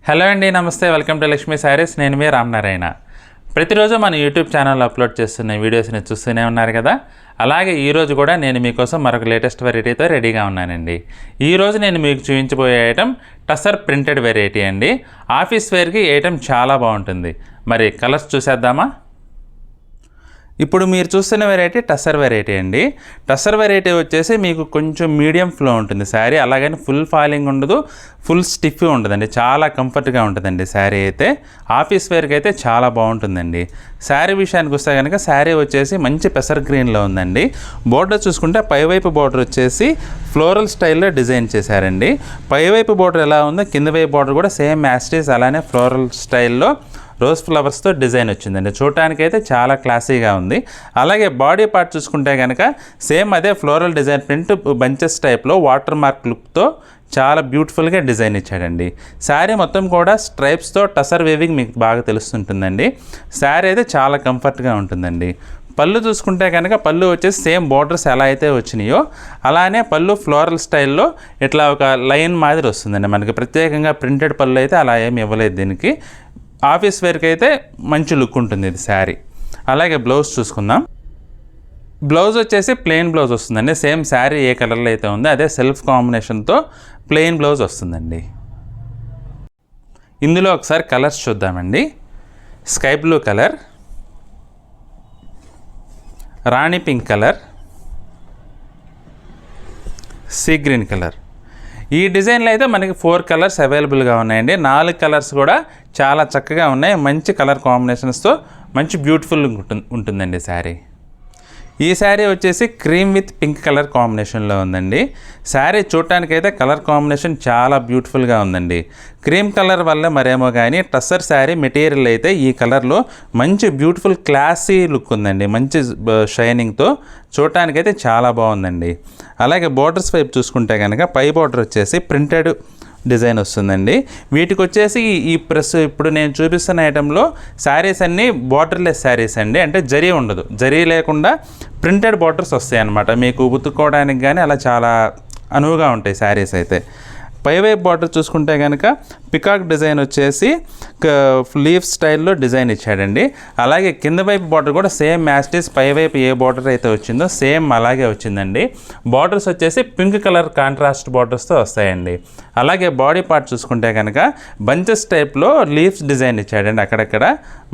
Hello అండి, నమస్తే. Welcome to Lakshmi saris. నేను మీ రామనారాయణ. ప్రతిరోజు మన యూట్యూబ్ ఛానల్లో అప్లోడ్ చేస్తున్న వీడియోస్ని చూస్తూనే ఉన్నారు కదా. అలాగే ఈరోజు కూడా నేను మీకోసం మరొక లేటెస్ట్ వెరైటీతో రెడీగా ఉన్నానండి. ఈరోజు నేను మీకు చూపించబోయే ఐటమ్ టసర్ ప్రింటెడ్ వెరైటీ అండి. ఆఫీస్ వేర్కి ఐటమ్ చాలా బాగుంటుంది. మరి కలర్స్ చూసేద్దామా? ఇప్పుడు మీరు చూస్తున్న వెరైటీ టసర్ వెరైటీ అండి. టసర్ వెరైటీ వచ్చేసి మీకు కొంచెం మీడియం ఫ్లో ఉంటుంది శారీ, అలాగని ఫుల్ ఫాలింగ్ ఉండదు, ఫుల్ స్టిఫ్ ఉండదండి. చాలా కంఫర్ట్గా ఉంటుందండి శారీ అయితే. ఆఫీస్ వేర్కి అయితే చాలా బాగుంటుందండి. శారీ విషయానికి వస్తే కనుక శారీ వచ్చేసి మంచి పెసర్ గ్రీన్లో ఉందండి. బోర్డర్ చూసుకుంటే పైవైపు బోర్డర్ వచ్చేసి ఫ్లోరల్ స్టైల్లో డిజైన్ చేశారండి. పైవైపు బోర్డర్ ఎలా ఉందో కింద వైపు బోర్డర్ కూడా సేమ్ యాస్టీస్ అలానే ఫ్లోరల్ స్టైల్లో రోజ్ ఫ్లవర్స్తో డిజైన్ వచ్చిందండి. చూడటానికి అయితే చాలా క్లాసీగా ఉంది. అలాగే బాడీ పార్ట్ చూసుకుంటే కనుక సేమ్ అదే ఫ్లోరల్ డిజైన్ ప్రింట్ బంచెస్ టైప్లో వాటర్ మార్క్ లుక్తో చాలా బ్యూటిఫుల్గా డిజైన్ ఇచ్చాడండి. శారీ మొత్తం కూడా స్ట్రైప్స్తో టసర్ వేవింగ్ మీకు బాగా తెలుస్తుంటుందండి. శారీ అయితే చాలా కంఫర్ట్గా ఉంటుందండి. పళ్ళు చూసుకుంటే కనుక పళ్ళు వచ్చేసి సేమ్ బోర్డర్స్ ఎలా అయితే వచ్చినాయో అలానే పళ్ళు ఫ్లోరల్ స్టైల్లో ఇట్లా ఒక లైన్ మాదిరి వస్తుందండి. మనకి ప్రత్యేకంగా ప్రింటెడ్ పళ్ళు అయితే అలా ఏమి ఇవ్వలేదు దీనికి. ఆఫీస్ వేర్కి అయితే మంచి లుక్ ఉంటుంది ఇది శారీ. అలాగే బ్లౌజ్ చూసుకుందాం. బ్లౌజ్ వచ్చేసి ప్లెయిన్ బ్లౌజ్ వస్తుందండి. సేమ్ శారీ ఏ కలర్లో అయితే ఉందో అదే సెల్ఫ్ కాంబినేషన్తో ప్లెయిన్ బ్లౌజ్ వస్తుందండి. ఇందులో ఒకసారి కలర్స్ చూద్దామండి. Sky blue colour, rani pink colour, sea green colour. ఈ డిజైన్లో అయితే మనకి 4 కలర్స్ అవైలబుల్గా ఉన్నాయండి. 4 కలర్స్ కూడా చాలా చక్కగా ఉన్నాయి. మంచి కలర్ కాంబినేషన్స్తో మంచి బ్యూటిఫుల్ ఉంటుందండి శారీ. ఈ శారీ వచ్చేసి క్రీమ్ విత్ పింక్ కలర్ కాంబినేషన్లో ఉందండి. శారీ చూడటానికైతే కలర్ కాంబినేషన్ చాలా బ్యూటిఫుల్గా ఉందండి. క్రీమ్ కలర్ వల్ల మరేమో కానీ టస్సర్ శారీ మెటీరియల్ అయితే ఈ కలర్లో మంచి బ్యూటిఫుల్ క్లాసీ లుక్ ఉందండి. మంచి షైనింగ్తో చూడటానికైతే చాలా బాగుందండి. అలాగే బోర్డర్స్ వైపు చూసుకుంటే కనుక పై బోర్డర్ వచ్చేసి ప్రింటెడ్ డిజైన్ వస్తుందండి. వీటికి వచ్చేసి ఈ ప్రెస్ ఇప్పుడు నేను చూపిస్తున్న ఐటెంలో శారీస్ అన్నీ బార్డర్లెస్ శారీస్ అండి. అంటే జరీ ఉండదు, జరీ లేకుండా ప్రింటెడ్ బార్డర్స్ వస్తాయి అన్నమాట. మీకు ఉతుక్కోవడానికి కానీ అలా చాలా అనువుగా ఉంటాయి శారీస్ అయితే. పైవైపు బార్డర్ చూసుకుంటే కనుక పికాక్ డిజైన్ వచ్చేసి లీఫ్ స్టైల్లో డిజైన్ ఇచ్చాడండి. అలాగే కింద వైపు బార్డర్ కూడా సేమ్ మ్యాస్టీస్ పైవైపు ఏ బార్డర్ అయితే వచ్చిందో సేమ్ అలాగే వచ్చిందండి. బార్డర్స్ వచ్చేసి పింక్ కలర్ కాంట్రాస్ట్ బార్డర్స్తో వస్తాయండి. అలాగే బాడీ పార్ట్ చూసుకుంటే కనుక బంచెస్ టైప్లో లీఫ్స్ డిజైన్ ఇచ్చాడండి. అక్కడక్కడ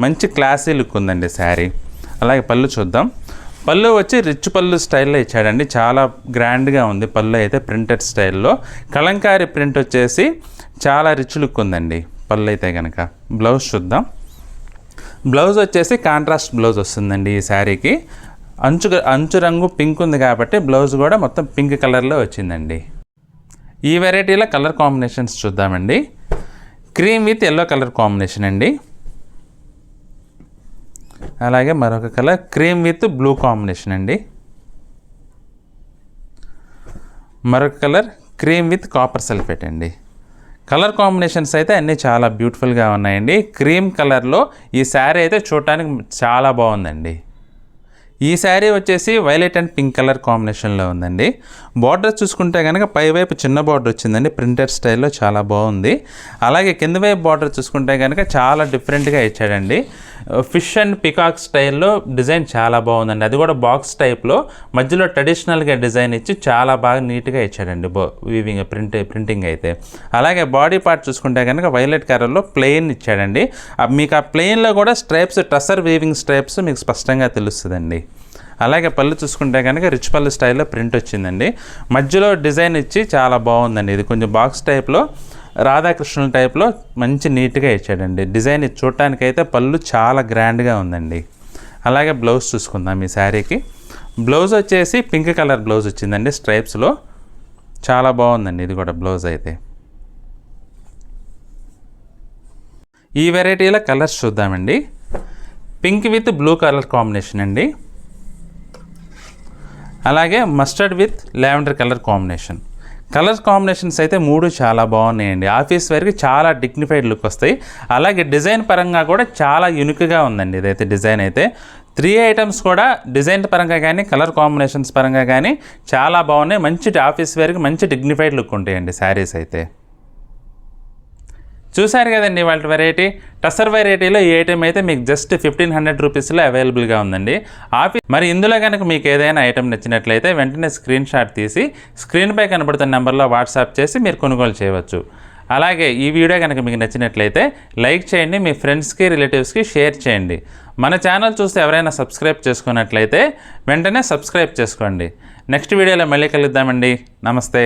మంచి క్లాసీ లుక్ ఉందండి శారీ. అలాగే పళ్ళు చూద్దాం. పళ్ళు వచ్చి రిచ్ పళ్ళు స్టైల్లో ఇచ్చాడండి. చాలా గ్రాండ్గా ఉంది పళ్ళు అయితే ప్రింటెడ్ స్టైల్లో. కలంకారీ ప్రింట్ వచ్చేసి చాలా రిచ్ లుక్ ఉందండి పళ్ళు అయితే కనుక. బ్లౌజ్ చూద్దాం. బ్లౌజ్ వచ్చేసి కాంట్రాస్ట్ బ్లౌజ్ వస్తుందండి ఈ శారీకి. అంచు రంగు పింక్ ఉంది కాబట్టి బ్లౌజ్ కూడా మొత్తం పింక్ కలర్లో వచ్చిందండి. ఈ వెరైటీలో కలర్ కాంబినేషన్స్ చూద్దామండి. Cream with yellow colour combination అండి. అలాగే మరొక colour cream with blue combination అండి. మరొక colour cream with copper sulphate అండి. కలర్ కాంబినేషన్స్ అయితే అన్నీ చాలా బ్యూటిఫుల్గా ఉన్నాయండి. క్రీమ్ కలర్లో ఈ శారీ అయితే చూడటానికి చాలా బాగుందండి. ఈ శారీ వచ్చేసి వైలెట్ అండ్ పింక్ కలర్ కాంబినేషన్లో ఉందండి. బార్డర్ చూసుకుంటే కనుక పైవైపు చిన్న బార్డర్ వచ్చిందండి ప్రింటెడ్ స్టైల్లో, చాలా బాగుంది. అలాగే కింద వైపు బార్డర్ చూసుకుంటే కనుక చాలా డిఫరెంట్గా ఇచ్చాడండి. ఫిష్ అండ్ పికాక్ స్టైల్లో డిజైన్ చాలా బాగుందండి. అది కూడా బాక్స్ టైప్లో మధ్యలో ట్రెడిషనల్గా డిజైన్ ఇచ్చి చాలా బాగా నీట్గా ఇచ్చాడండి వీవింగ్ ప్రింటింగ్ అయితే. అలాగే బాడీ పార్ట్ చూసుకుంటే కనుక వైలెట్ కలర్లో ప్లెయిన్ ఇచ్చాడండి. మీకు ఆ ప్లెయిన్లో కూడా స్ట్రైప్స్ టసర్ వీవింగ్ స్ట్రైప్స్ మీకు స్పష్టంగా తెలుస్తుందండి. అలాగే పళ్ళు చూసుకుంటే కనుక రిచ్ పళ్ళు స్టైల్లో ప్రింట్ వచ్చిందండి. మధ్యలో డిజైన్ ఇచ్చి చాలా బాగుందండి. ఇది కొంచెం బాక్స్ టైప్లో రాధాకృష్ణుల టైప్లో మంచి నీట్గా ఇచ్చాడండి. డిజైన్ చూడటానికైతే పళ్ళు చాలా గ్రాండ్గా ఉందండి. అలాగే బ్లౌజ్ చూసుకుందాం. ఈ శారీకి బ్లౌజ్ వచ్చేసి పింక్ కలర్ బ్లౌజ్ వచ్చిందండి స్ట్రైప్స్లో. చాలా బాగుందండి ఇది కూడా బ్లౌజ్ అయితే. ఈ వెరైటీలో కలర్స్ చూద్దామండి. Pink with blue colour combination అండి. అలాగే mustard with lavender colour combination. Colour combinations అయితే 3 చాలా బాగున్నాయండి. ఆఫీస్ వేర్కి చాలా డిగ్నిఫైడ్ లుక్ వస్తాయి. అలాగే డిజైన్ పరంగా కూడా చాలా యూనిక్గా ఉందండి ఇదైతే. డిజైన్ అయితే 3 ఐటమ్స్ కూడా డిజైన్ పరంగా కానీ కలర్ కాంబినేషన్స్ పరంగా కానీ చాలా బాగున్నాయి. మంచి ఆఫీస్ వేర్కి మంచి డిగ్నిఫైడ్ లుక్ ఉంటాయండి శారీస్ అయితే. చూసారు కదండి వాళ్ళ వెరైటీ. టసర్ వెరైటీలో ఈ ఐటెం అయితే మీకు జస్ట్ 1500 రూపీస్లో అవైలబుల్గా ఉందండి. మరి ఇందులో కనుక మీకు ఏదైనా ఐటెం నచ్చినట్లయితే వెంటనే స్క్రీన్ షాట్ తీసి స్క్రీన్పై కనబడుతున్న నెంబర్లో వాట్సాప్ చేసి మీరు కొనుగోలు చేయవచ్చు. అలాగే ఈ వీడియో కనుక మీకు నచ్చినట్లయితే లైక్ చేయండి, మీ ఫ్రెండ్స్కి రిలేటివ్స్కి షేర్ చేయండి. మన ఛానల్ చూస్తే ఎవరైనా సబ్స్క్రైబ్ చేసుకున్నట్లయితే వెంటనే సబ్స్క్రైబ్ చేసుకోండి. నెక్స్ట్ వీడియోలో మళ్ళీ కలుద్దామండి. నమస్తే.